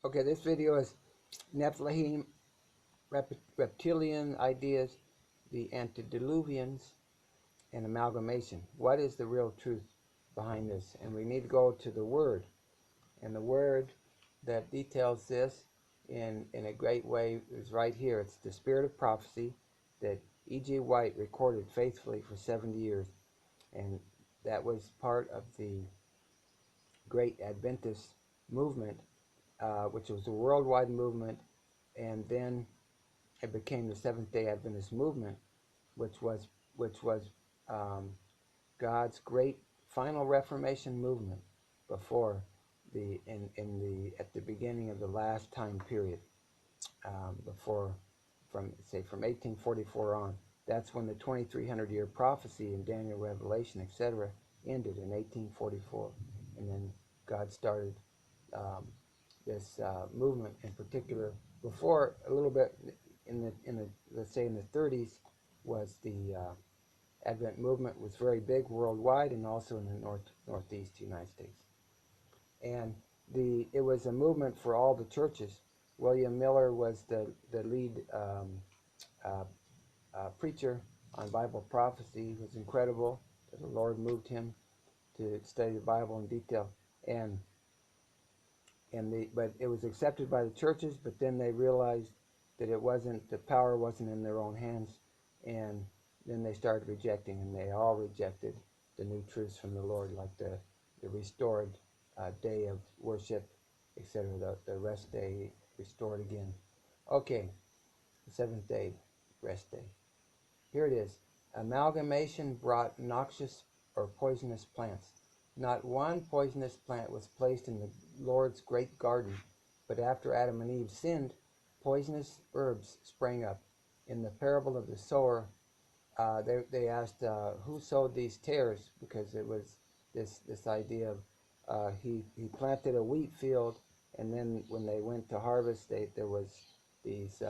Okay, this video is Nephilim, reptilian ideas, the Antidiluvians, and amalgamation. What is the real truth behind this? And we need to go to the Word. And the Word that details this in a great way is right here. It's the spirit of prophecy that E.G. White recorded faithfully for 70 years. And that was part of the great Adventist movement, which was a worldwide movement, and then it became the Seventh-day Adventist movement, which was um, God's great final Reformation movement before at the beginning of the last time period, before from 1844 on. That's when the 2300-year prophecy in Daniel, Revelation, etc. ended in 1844, and then God started this movement in particular. Before, a little bit in the let's say in the 30s, was the Advent movement was very big worldwide, and also in the northeast United States. And it was a movement for all the churches. William Miller was the lead uh, preacher on Bible prophecy. He was incredible. The Lord moved him to study the Bible in detail, and but it was accepted by the churches. But then they realized that the power wasn't in their own hands, and then they started rejecting, and they all rejected the new truths from the Lord, like the restored day of worship, etc. The rest day restored again. Okay, the seventh day, rest day. Here it is. Amalgamation brought noxious or poisonous plants. Not one poisonous plant was placed in the Lord's great garden, but after Adam and Eve sinned, poisonous herbs sprang up. In the parable of the sower, they asked who sowed these tares, because it was this idea of he planted a wheat field, and then when they went to harvest, there was these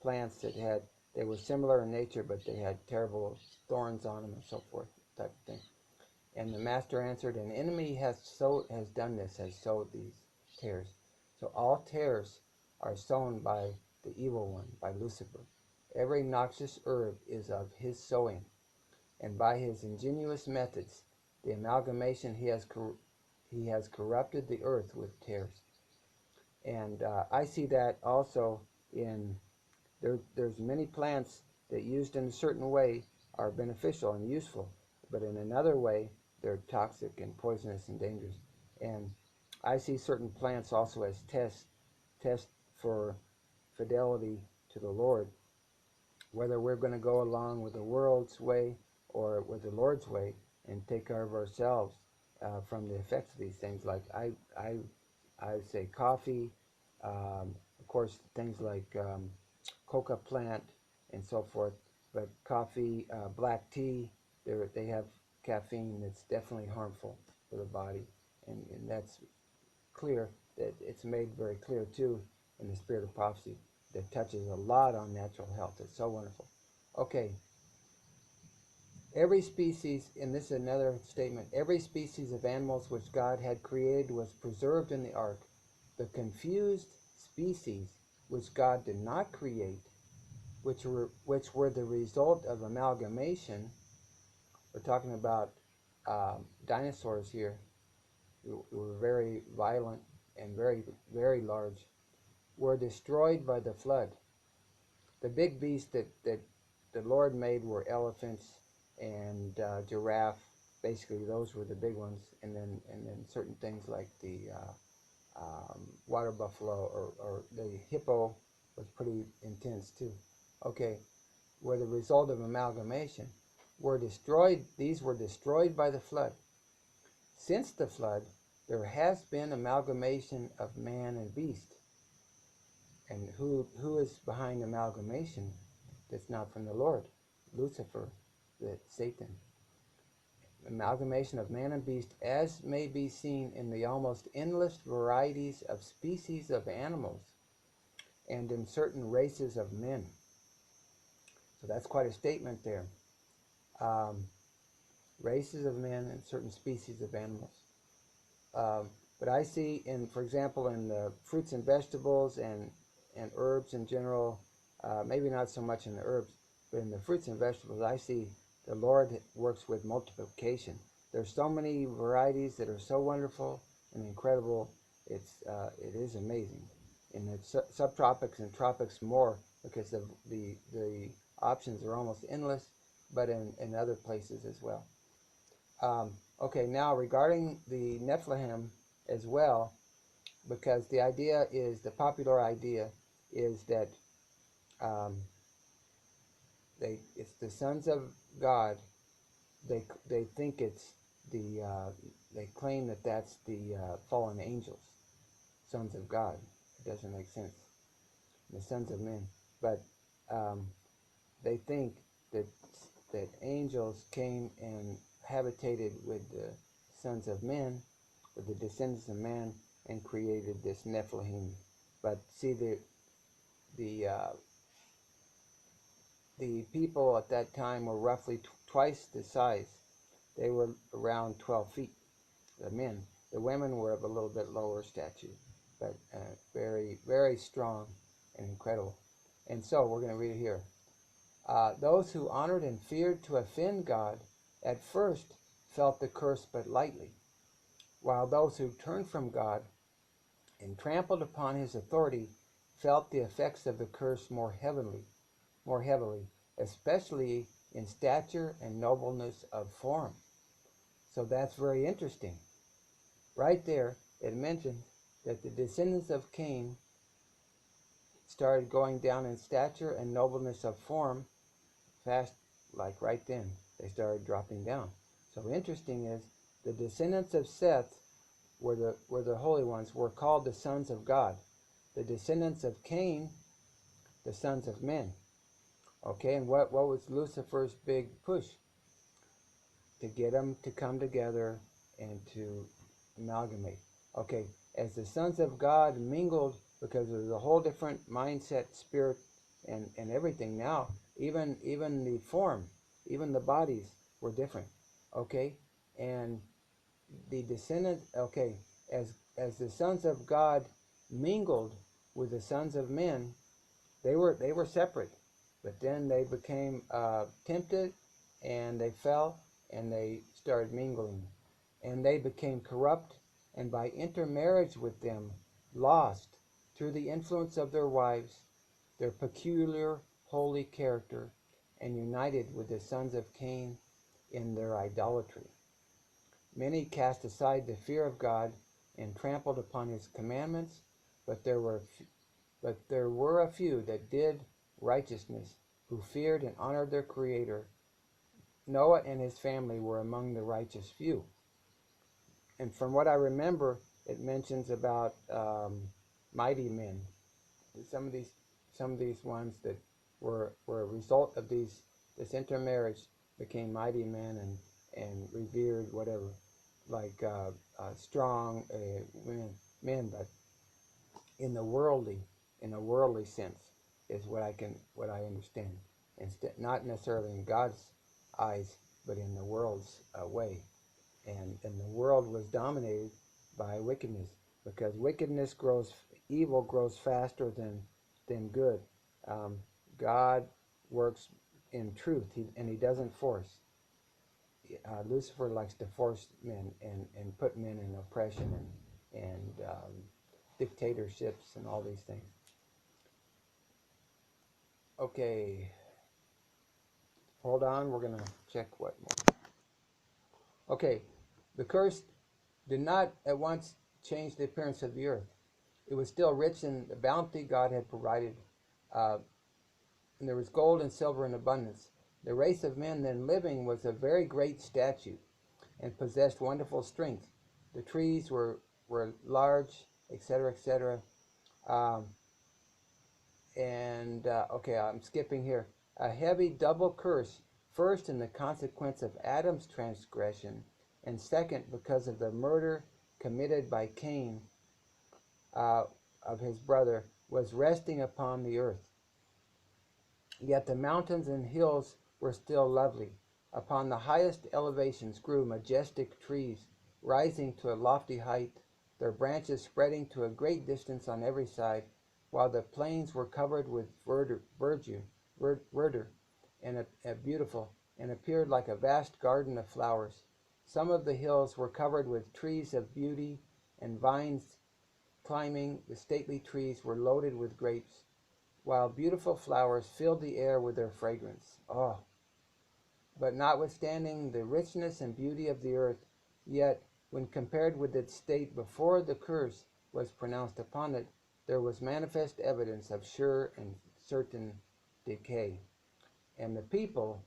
plants that they were similar in nature, but they had terrible thorns on them and so forth, type of thing. And the master answered, an enemy has done this, has sowed these tares. So all tares are sown by the evil one, by Lucifer. Every noxious herb is of his sowing, and by his ingenious methods, the amalgamation he has corrupted the earth with tares. And I see that also in there's many plants that used in a certain way are beneficial and useful, but in another way they're toxic and poisonous and dangerous. And I see certain plants also as tests for fidelity to the Lord, whether we're going to go along with the world's way or with the Lord's way and take care of ourselves from the effects of these things. Like I say coffee, of course things like coca plant and so forth, but coffee, black tea, they have caffeine that's definitely harmful for the body, and that's clear, that it's made very clear too in the spirit of prophecy, that touches a lot on natural health. It's so wonderful. Okay, every species, and this is another statement, every species of animals which God had created was preserved in the ark. The confused species which God did not create, which were the result of amalgamation. We're talking about dinosaurs here, who were very violent and very, very large, were destroyed by the flood. The big beasts that the Lord made were elephants and giraffe. Basically, those were the big ones, and then certain things like the water buffalo or the hippo was pretty intense too. Okay, were the result of amalgamation, were destroyed. These were destroyed by the flood. Since the flood, there has been amalgamation of man and beast. And who is behind amalgamation that's not from the Lord? Lucifer, Satan. Amalgamation of man and beast, as may be seen in the almost endless varieties of species of animals and in certain races of men. So that's quite a statement there. Races of men and certain species of animals. But I see, for example, in the fruits and vegetables and herbs in general, maybe not so much in the herbs, but in the fruits and vegetables, I see the Lord works with multiplication. There's so many varieties that are so wonderful and incredible. It is amazing. In the subtropics and tropics more, because the options are almost endless, but in other places as well. Okay, now regarding the Nephilim as well, because the idea is, the popular idea is that it's the sons of God. They think it's they claim that that's the fallen angels, sons of God. It doesn't make sense. The sons of men, but they think that angels came and habitated with the sons of men, with the descendants of man, and created this Nephilim. But see, the people at that time were roughly twice the size. They were around 12 feet, the men. The women were of a little bit lower stature, but very, very strong and incredible. And so we're going to read it here. Those who honored and feared to offend God at first felt the curse but lightly, while those who turned from God and trampled upon his authority felt the effects of the curse more heavily, especially in stature and nobleness of form. So that's very interesting. Right there, it mentions that the descendants of Cain started going down in stature and nobleness of form fast, like right then. They started dropping down. So interesting is, the descendants of Seth were the holy ones, were called the sons of God. The descendants of Cain, the sons of men. Okay, and what was Lucifer's big push? To get them to come together and to amalgamate. Okay, as the sons of God mingled, because there's a whole different mindset, spirit, and everything now, even the form, even the bodies were different. Okay, and the descendant, okay, as the sons of God mingled with the sons of men, they were separate, but then they became tempted, and they fell, and they started mingling, and they became corrupt, and by intermarriage with them lost, through the influence of their wives, their peculiar holy character, and united with the sons of Cain in their idolatry. Many cast aside the fear of God and trampled upon his commandments, but there were a few that did righteousness, who feared and honored their Creator. Noah and his family were among the righteous few. And from what I remember, it mentions about mighty men. Some of these ones that were a result of this intermarriage became mighty men and revered, whatever, like strong men, but in a worldly sense is what I understand. Not necessarily in God's eyes, but in the world's way. And the world was dominated by wickedness, because evil grows faster than good. God works in truth, and he doesn't force. Lucifer likes to force men and put men in oppression and dictatorships and all these things. Okay, hold on, we're going to check what more. Okay, the curse did not at once change the appearance of the earth. It was still rich in the bounty God had provided, and there was gold and silver in abundance. The race of men then living was a very great statute and possessed wonderful strength. The trees were large, etc., etc. Okay, I'm skipping here. A heavy double curse, first in the consequence of Adam's transgression, and second because of the murder committed by Cain of his brother, was resting upon the earth. Yet the mountains and hills were still lovely. Upon the highest elevations grew majestic trees, rising to a lofty height their branches spreading to a great distance on every side, while the plains were covered with verdure, and a beautiful, and appeared like a vast garden of flowers. Some of the hills were covered with trees of beauty, and vines climbing the stately trees were loaded with grapes, while beautiful flowers filled the air with their fragrance. Oh! But notwithstanding the richness and beauty of the earth, yet, when compared with its state before the curse was pronounced upon it, there was manifest evidence of sure and certain decay. And the people,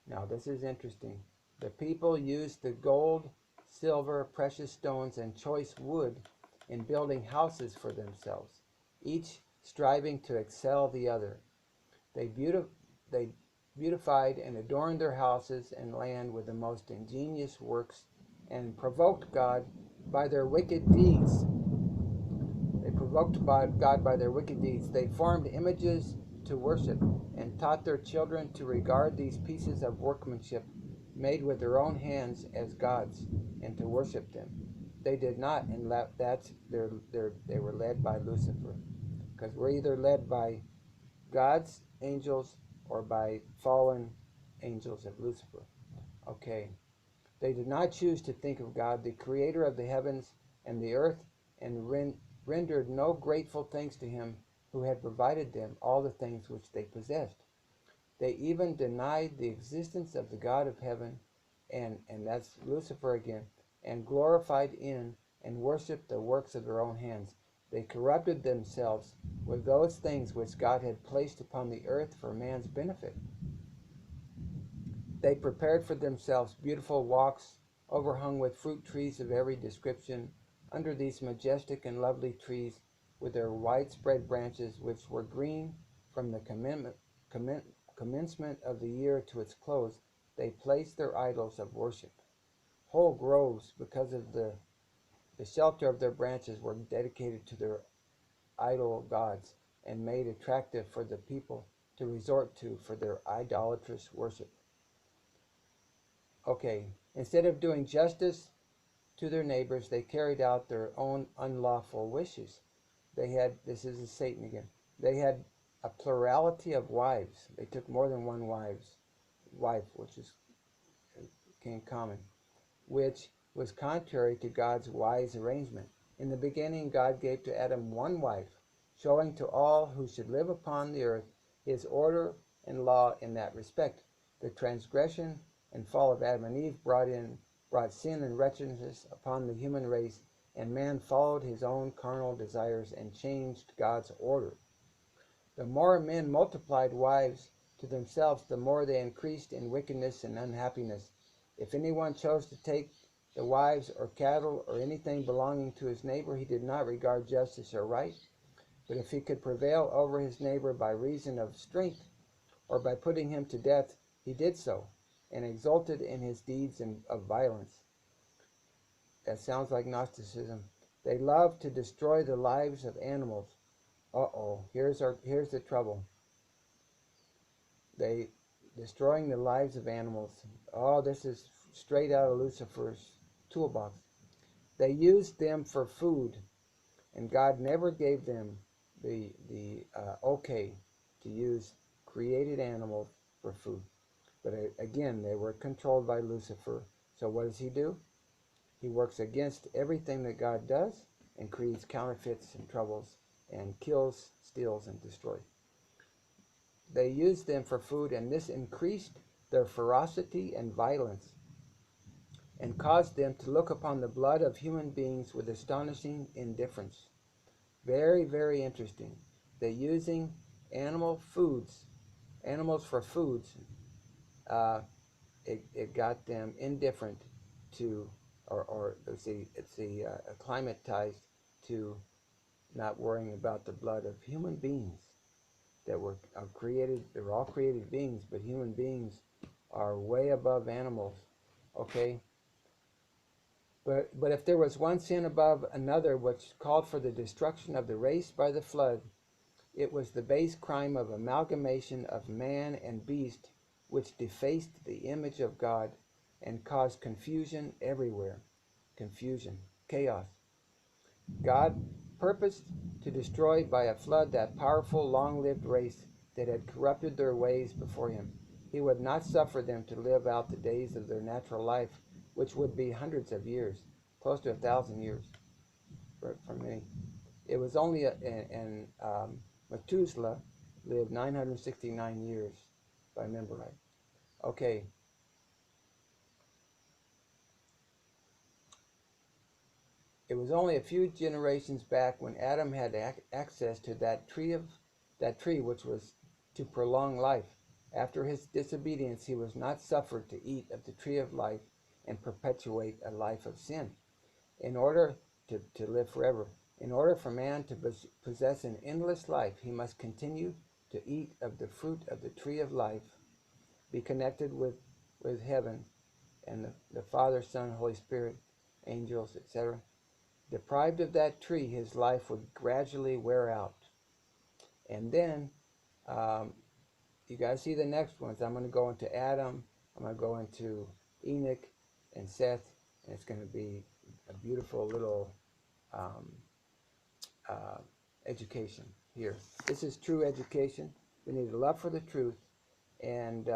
now this is interesting, the people used the gold, silver, precious stones, and choice wood in building houses for themselves, each striving to excel the other. They beautified and adorned their houses and land with the most ingenious works, and provoked God by their wicked deeds. They formed images to worship, and taught their children to regard these pieces of workmanship made with their own hands as gods, and to worship them. They did not, and they were led by Lucifer, because we're either led by God's angels or by fallen angels of Lucifer. Okay. They did not choose to think of God, the creator of the heavens and the earth, and rendered no grateful thanks to him who had provided them all the things which they possessed. They even denied the existence of the God of heaven, and that's Lucifer again, and glorified in and worshipped the works of their own hands. They corrupted themselves with those things which God had placed upon the earth for man's benefit. They prepared for themselves beautiful walks, overhung with fruit trees of every description. Under these majestic and lovely trees, with their widespread branches, which were green from the commencement of the year to its close, they placed their idols of worship. Whole groves, because of the shelter of their branches, were dedicated to their idol gods, and made attractive for the people to resort to for their idolatrous worship. Okay, instead of doing justice to their neighbors, they carried out their own unlawful wishes. This is Satan again, they had a plurality of wives. They took more than one wife, which became common, which was contrary to God's wise arrangement. In the beginning, God gave to Adam one wife, showing to all who should live upon the earth his order and law in that respect. The transgression and fall of Adam and Eve brought sin and wretchedness upon the human race, and man followed his own carnal desires and changed God's order. The more men multiplied wives to themselves, the more they increased in wickedness and unhappiness. If anyone chose to take the wives or cattle or anything belonging to his neighbor, he did not regard justice or right. But if he could prevail over his neighbor by reason of strength, or by putting him to death, he did so, and exulted in his deeds of violence. That sounds like Gnosticism. They loved to destroy the lives of animals. Here's the trouble. They destroying the lives of animals. Oh, this is straight out of Lucifer's toolbox. They used them for food, and God never gave them the okay to use created animals for food. But again, they were controlled by Lucifer. So what does he do? He works against everything that God does and creates counterfeits and troubles and kills, steals, and destroys. They used them for food, and this increased their ferocity and violence, and caused them to look upon the blood of human beings with astonishing indifference. Very, very interesting. They're using animals for foods. It got them indifferent to, acclimatized to not worrying about the blood of human beings that were created. They're all created beings, but human beings are way above animals. Okay. But if there was one sin above another which called for the destruction of the race by the flood, it was the base crime of amalgamation of man and beast, which defaced the image of God and caused confusion everywhere. Confusion, chaos. God purposed to destroy by a flood that powerful, long-lived race that had corrupted their ways before him. He would not suffer them to live out the days of their natural life, which would be hundreds of years, close to 1,000 years for many. It was only, Methuselah lived 969 years, if I remember right. Okay. It was only a few generations back when Adam had access to that tree which was to prolong life. After his disobedience, he was not suffered to eat of the tree of life and perpetuate a life of sin. In order to live forever, in order for man to possess an endless life, he must continue to eat of the fruit of the tree of life, be connected with heaven and the Father, Son, Holy Spirit, angels, etc. Deprived of that tree, his life would gradually wear out. And then, you got to see the next ones. I'm going to go into Adam, I'm going to go into Enoch and Seth, and it's going to be a beautiful little education here. This is true education. We need a love for the truth, and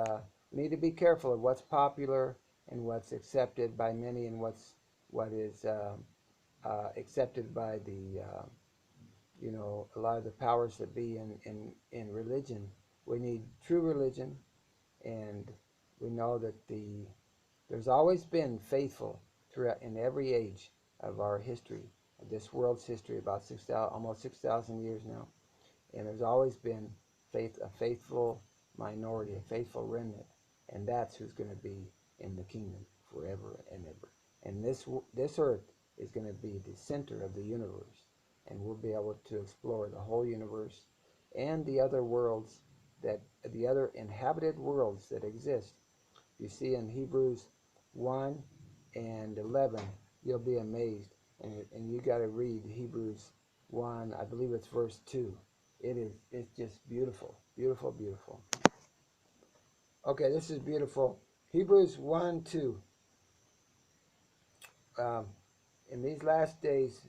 we need to be careful of what's popular and what's accepted by many, and what is accepted by the a lot of the powers that be in religion. We need true religion, and we know that there's always been faithful throughout in every age of our history, of this world's history, about almost 6,000 years now, and there's always been a faithful minority, a faithful remnant, and that's who's going to be in the kingdom forever and ever. And this earth is going to be the center of the universe, and we'll be able to explore the whole universe and the other worlds, the other inhabited worlds that exist. You see in Hebrews 1 and 11, you'll be amazed, and you got to read Hebrews 1, I believe it's verse 2. It's just beautiful, beautiful, beautiful. Okay, this is beautiful. Hebrews 1, 2. In these last days,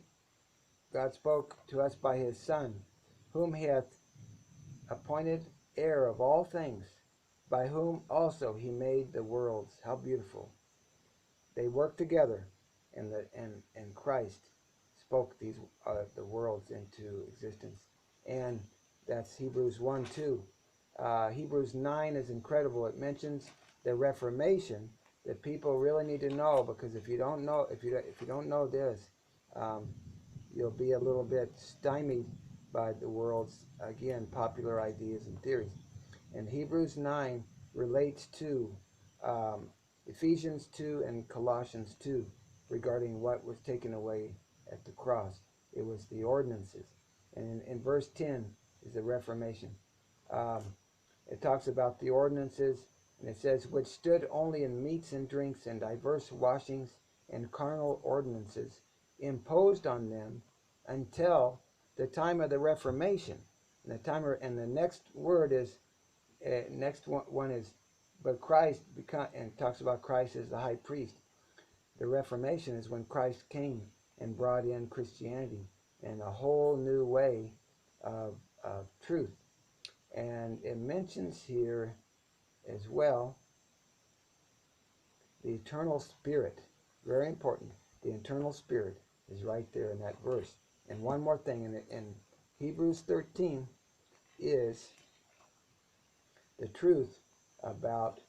God spoke to us by his Son, whom he hath appointed heir of all things, by whom also he made the worlds. How beautiful. They work together, and Christ spoke the worlds into existence. And that's Hebrews 1, 2. Hebrews 9 is incredible. It mentions the Reformation that people really need to know, because if you don't know this, you'll be a little bit stymied by the world's, again, popular ideas and theories. And Hebrews 9 relates to Ephesians 2 and Colossians 2 regarding what was taken away at the cross. It was the ordinances. And in verse 10 is the Reformation. It talks about the ordinances, and it says, which stood only in meats and drinks and diverse washings and carnal ordinances imposed on them until the time of the Reformation. And the next word is, next one is, but Christ and talks about Christ as the high priest. The Reformation is when Christ came and brought in Christianity and a whole new way of truth. And it mentions here as well the eternal spirit. Very important. The eternal spirit is right there in that verse. And one more thing, in Hebrews 13 is the truth about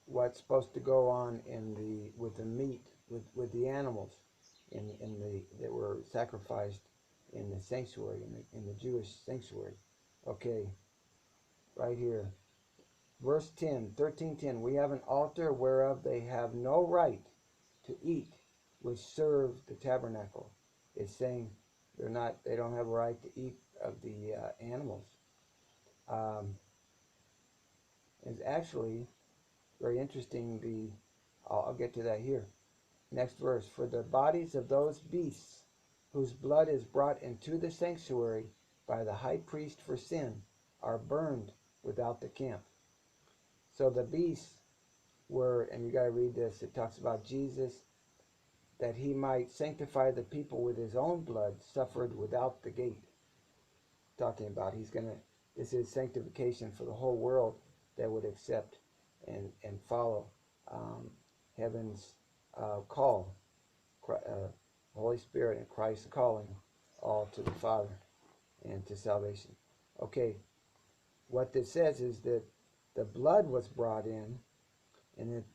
what's supposed to go on with the meat, with the animals that were sacrificed in the sanctuary, in the Jewish sanctuary. Okay, right here. Verse 10, 13:10, we have an altar whereof they have no right to eat, which serve the tabernacle. It's saying they don't have a right to eat of the animals. It's actually very interesting. I'll get to that here. Next verse, for the bodies of those beasts whose blood is brought into the sanctuary by the high priest for sin are burned without the camp. So the beasts were, and you got to read this, it talks about Jesus. that he might sanctify the people with his own blood, suffered without the gate. Talking about this is sanctification for the whole world that would accept and follow heaven's call, Holy Spirit and Christ's calling all to the Father and to salvation. Okay, what this says is that the blood was brought in, and that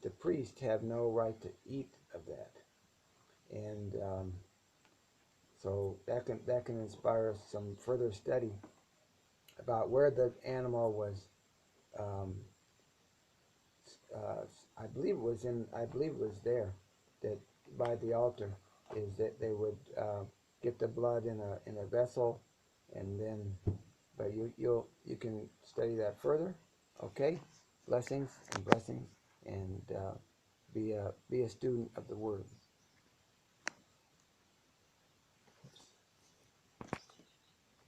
the priest have no right to eat of that, and so that can inspire some further study about where the animal was. I believe it was there, that by the altar, is that they would get the blood in a vessel, and then, but you can study that further. Okay, blessings, and be a student of the Word.